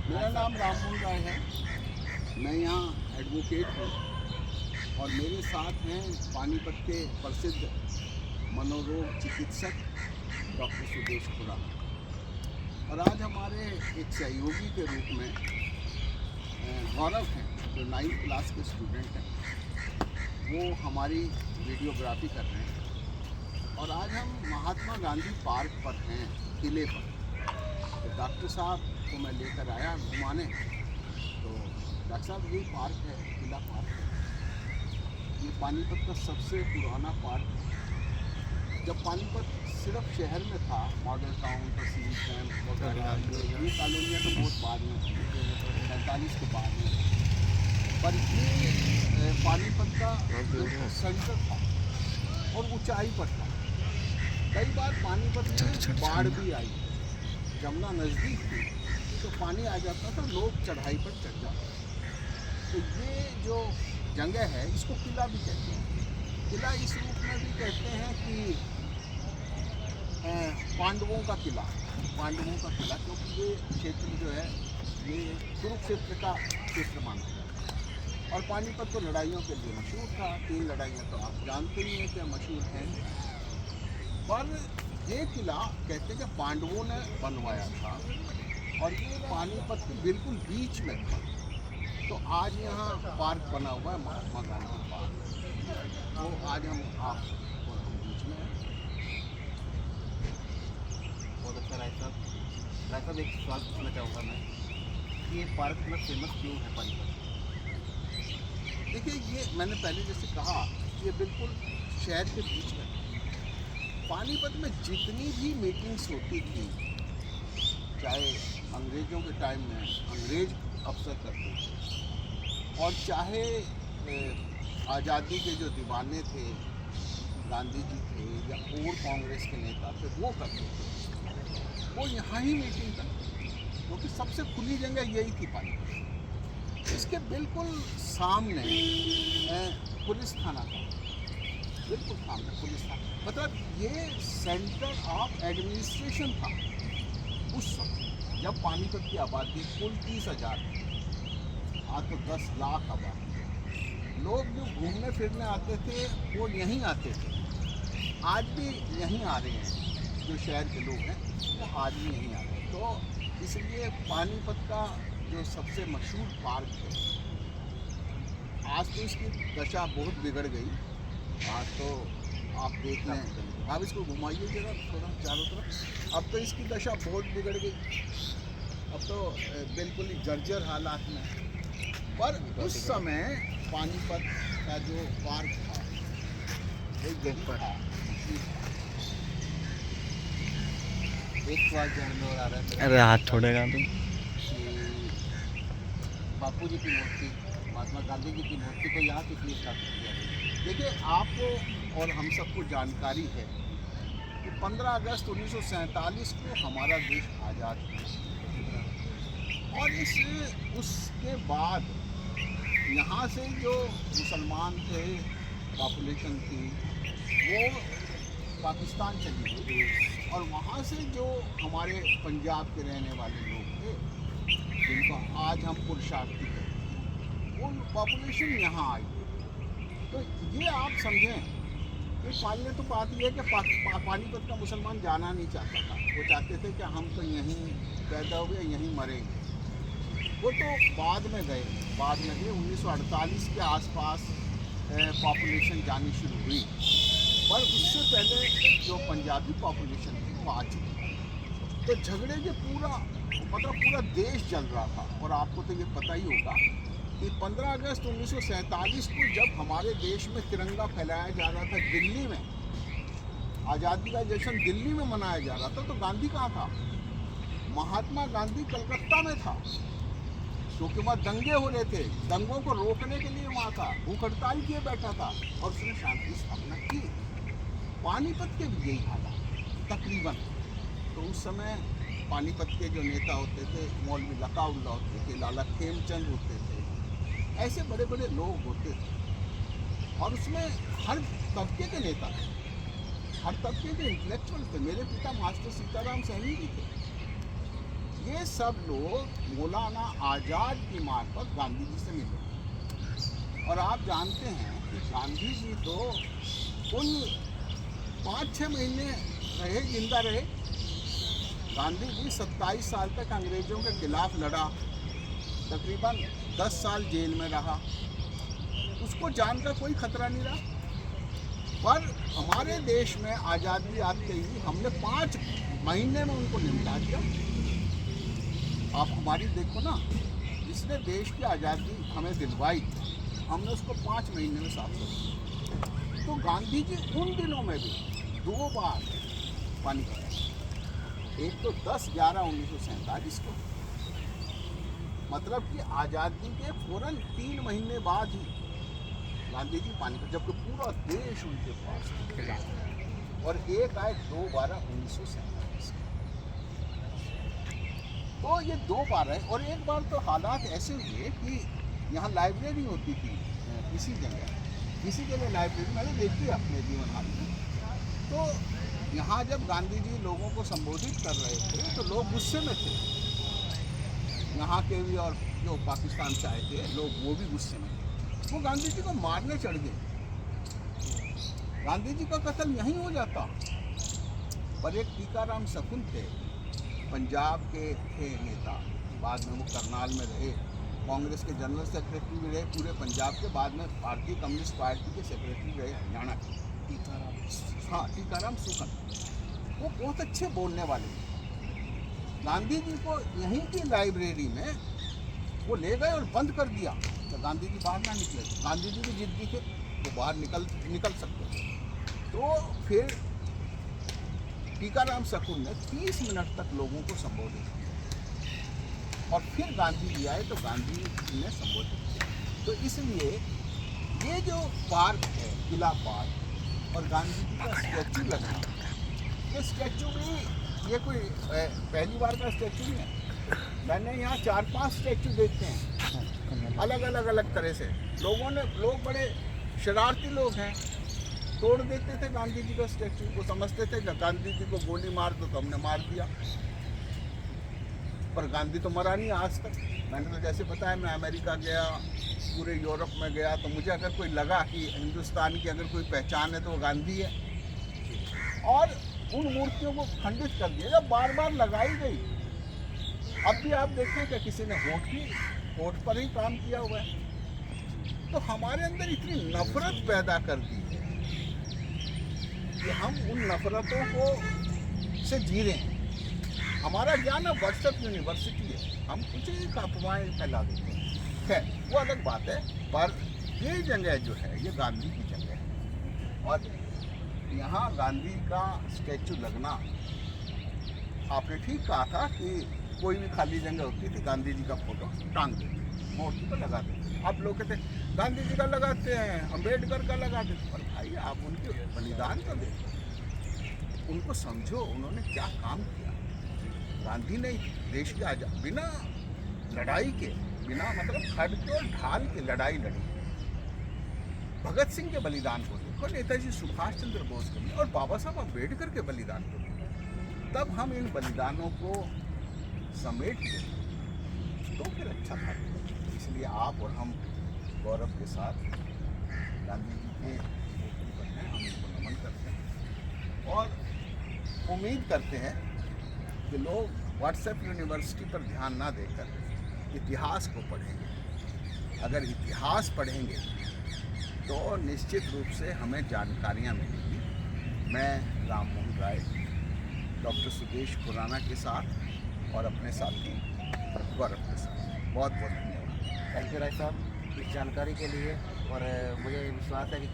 मेरा नाम राममोहन राय है। मैं यहाँ एडवोकेट हूँ और मेरे साथ हैं पानीपत के प्रसिद्ध मनोरोग चिकित्सक डॉक्टर सुदेश खुराना। और आज हमारे एक सहयोगी के रूप में गौरव हैं, जो 9th क्लास के स्टूडेंट हैं। वो हमारी वीडियोग्राफी कर रहे हैं और आज हम महात्मा गांधी पार्क पर हैं, किले पर। तो डॉक्टर साहब को मैं लेकर आया घुमाने। तो डॉक्टर साहब, ये पार्क है, किला पार्क है। ये पानीपत का सबसे पुराना पार्क है। जब पानीपत सिर्फ शहर में था, मॉडल टाउन, तहसील कैंप वगैरह, ये कॉलोनियाँ तो बहुत बाद में थी, 45 के बाद में। पर ये पानीपत का सेंटर था और ऊंचाई पर था। कई बार पानीपत में बाढ़ भी आई, जमुना नज़दीक थी तो पानी आ जाता था, लोग चढ़ाई पर चढ़ जाते। तो ये जो जगह है, इसको किला भी कहते हैं। किला इस रूप में भी कहते हैं कि पांडवों का किला, क्योंकि ये क्षेत्र जो है ये कुरुक्षेत्र का क्षेत्र माना जाता है। और पानीपत तो लड़ाइयों के लिए मशहूर था। 3 लड़ाइयाँ तो आप जानते ही हैं कि मशहूर हैं। पर ये किला कहते हैं कि पांडवों ने बनवाया था और ये पानीपत के बिल्कुल बीच में था। तो आज यहाँ पार्क बना हुआ है, महात्मा गांधी पार्क। तो आज हम आप और हम बीच में हैं। बहुत अच्छा राय साहब, एक सवाल पूछना चाहूँगा मैं कि ये पार्क इतना फेमस क्यों है पानीपत? देखिए, ये मैंने पहले जैसे कहा, ये बिल्कुल शहर के बीच में था। पानीपत में जितनी भी मीटिंग्स होती थी, चाहे अंग्रेज़ों के टाइम में अंग्रेज अफसर करते थे और चाहे आज़ादी के जो दीवाने थे, गांधी जी थे या और कांग्रेस के नेता थे, वो करते थे, वो यहाँ ही मीटिंग करते थे, क्योंकि सबसे खुली जगह यही थी पानीपत। इसके बिल्कुल सामने पुलिस थाना था, बिल्कुल सामने पुलिस थाना। मतलब ये सेंटर ऑफ एडमिनिस्ट्रेशन था उस समय, जब पानीपत की आबादी कुल 30,000 थी। आज तो 10 लाख आबादी। लोग जो घूमने फिरने आते थे वो यहीं आते थे, आज भी यहीं आ रहे हैं। जो शहर के लोग हैं वो आज भी यहीं आ रहे हैं। तो इसलिए पानीपत का जो सबसे मशहूर पार्क है, आज तो इसकी दशा बहुत बिगड़ गई। आज तो आप देख लें, आप इसको घुमाइए जरा थोड़ा चारों तरफ। अब तो इसकी दशा बहुत बिगड़ गई, अब तो बिल्कुल ही जर्जर हालात में। पर उस समय पानीपत का जो पार्क था, एक एक बार था। एक सवाल ध्यान में और आ रहा है मेरा अरे हाथ छोड़ेगा तुम। कि बापू जी की मूर्ति, महात्मा गांधी जी की मूर्ति को यहाँ किस लिए स्थापित किया गया? देखिए, आपको और हम सबको जानकारी है कि 15 अगस्त 1947 को हमारा देश आज़ाद हुआ और उसके बाद यहाँ से जो मुसलमान थे, पॉपुलेशन थी, वो पाकिस्तान चली गई और वहाँ से जो हमारे पंजाब के रहने वाले लोग थे, जिनको आज हम पुरुषार्थी कहते हैं, वो पॉपुलेशन यहाँ आई। तो ये आप समझें कि पहले तो बात ये है कि पानीपत का मुसलमान जाना नहीं चाहता था। वो चाहते थे कि हम तो यहीं पैदा हुए, यहीं मरेंगे। वो तो बाद में गए 1948 के आसपास पॉपुलेशन जानी शुरू हुई। पर उससे पहले जो पंजाबी पॉपुलेशन थी वो आ चुकी थी। तो झगड़े के पूरा देश जल रहा था। और आपको तो ये पता ही होगा कि 15 अगस्त 1947 को जब हमारे देश में तिरंगा फहराया जा रहा था, दिल्ली में आज़ादी का जश्न दिल्ली में मनाया जा रहा था, तो गांधी कहाँ था? महात्मा गांधी कलकत्ता में था, क्योंकि वहाँ दंगे हो रहे थे। दंगों को रोकने के लिए वहाँ था, भूख हड़ताल किए बैठा था और उसने शांति स्थापना की। पानीपत के भी यही हालात तकरीबन। तो उस समय पानीपत के जो नेता होते थे, मौलवी लकाउल्ला होते थे, लाला खेमचंद होते थे, ऐसे बड़े बड़े लोग होते थे। और उसमें हर तबके के नेता थे, हर तबके के इंटेलेक्चुअल थे। मेरे पिता मास्टर सीताराम सैनी जी थे। ये सब लोग मौलाना आज़ाद की मार्फत गांधी जी से मिले। और आप जानते हैं कि गांधी जी तो उन 5-6 महीने रहे, जिंदा रहे। गांधी जी 27 साल तक अंग्रेज़ों के खिलाफ लड़ा, तकरीबन 10 साल जेल में रहा, उसको जान का कोई खतरा नहीं रहा। पर हमारे देश में आज़ादी आते ही हमने 5 महीने में उनको निपटा दिया। आप हमारी देखो ना, जिसने देश की आज़ादी हमें दिलवाई, हमने उसको 5 महीने में साफ कर दिया। तो गांधी जी उन दिनों में भी 2 बार पानी कराया। एक तो 10/11/1947 को, मतलब कि आज़ादी के फौरन 3 महीने बाद ही गांधी जी पानी का, जबकि पूरा देश उनके पास था। और एक आए 2/12/1947। तो ये 2 बार है। और एक बार तो हालात ऐसे हुए कि यहाँ लाइब्रेरी होती थी किसी जगह लाइब्रेरी मैंने देखी अपने जीवन काल में। तो यहाँ जब गांधी जी लोगों को संबोधित कर रहे थे तो लोग गुस्से में थे, यहाँ के भी और जो पाकिस्तान से आए थे लोग, वो भी गुस्से में थे। वो गांधी जी को मारने चढ़ गए। गांधी जी का कत्ल यहीं हो जाता। पर एक टीकाराम शकुन थे, पंजाब के थे नेता, बाद में वो करनाल में रहे, कांग्रेस के जनरल सेक्रेटरी भी रहे पूरे पंजाब के, बाद में भारतीय कम्युनिस्ट पार्टी के सेक्रेटरी रहे हरियाणा के, टीकाराम सुकन। वो बहुत अच्छे बोलने वाले थे। गांधी जी को यहीं की लाइब्रेरी में वो ले गए और बंद कर दिया, तो गांधी जी बाहर ना निकले। गांधी जी भी जिद्दी थे, वो बाहर निकल सकते थे। तो फिर टीकाराम शकुन ने 30 मिनट तक लोगों को संबोधित किया, और फिर गांधी जी आए तो गांधी जी ने संबोधित किया। तो इसलिए ये जो पार्क है, किला पार्क, और गांधी जी का स्टैचू लगना, ये स्टैचू भी ये कोई पहली बार का स्टैचू नहीं है। मैंने यहाँ 4-5 स्टैचू देखते हैं अलग तरह से। लोग बड़े शरारती लोग हैं, तोड़ देते थे गांधी जी का स्टैचू। वो समझते थे कि गांधी जी को गोली मार दो तो हमने मार दिया, पर गांधी तो मरा नहीं आज तक। मैंने तो जैसे बताया, मैं अमेरिका गया, पूरे यूरोप में गया, तो मुझे अगर कोई लगा कि हिंदुस्तान की अगर कोई पहचान है तो वो गांधी है। और उन मूर्तियों को खंडित कर दिया, जब बार बार लगाई गई। अब भी आप देखें कि किसी ने होठ पर ही काम किया हुआ है। तो हमारे अंदर इतनी नफरत पैदा कर दी है कि हम उन नफरतों को से जी रहे हैं। हमारा ज्ञान अब व्हाट्सएप यूनिवर्सिटी है, हम कुछ ही अफवाहें फैला देते हैं। खैर, वो अलग बात है। पर ये जगह जो है, ये गांधी की जगह है, और यहाँ गांधी का स्टैचू लगना, आपने ठीक कहा था कि कोई भी खाली जगह होती थी, गांधी जी का फोटो टांग देते, मूर्ति पर लगा देते। आप लोग कहते गांधी जी का लगाते हैं, अम्बेडकर का लगा देते। पर भाई, आप उनके बलिदान तो देखो, उनको समझो, उन्होंने क्या काम किया। गांधी ने देश की आजादी बिना लड़ाई के, बिना मतलब खड़के और ढाल के लड़ाई लड़ी। भगत सिंह के बलिदान को देखो, नेताजी सुभाष चंद्र बोस को, और बाबा साहब अम्बेडकर के बलिदान को देखो। तब हम इन बलिदानों को समेट लें तो फिर अच्छा था। इसलिए आप और हम गौरव के साथ गांधी जी के ऊपर हैं, हम उनको नमन करते हैं, और उम्मीद करते हैं कि लोग व्हाट्सएप यूनिवर्सिटी पर ध्यान ना देकर इतिहास को पढ़ेंगे। अगर इतिहास पढ़ेंगे तो निश्चित रूप से हमें जानकारियाँ मिलेंगी। मैं राम मोहन राय, डॉक्टर सुदेश खुराना के साथ और अपने साथी गौरव के साथ बहुत बहुत धन्यवाद। थैंक यू राय साहब इस जानकारी के लिए। और मुझे विश्वास है कि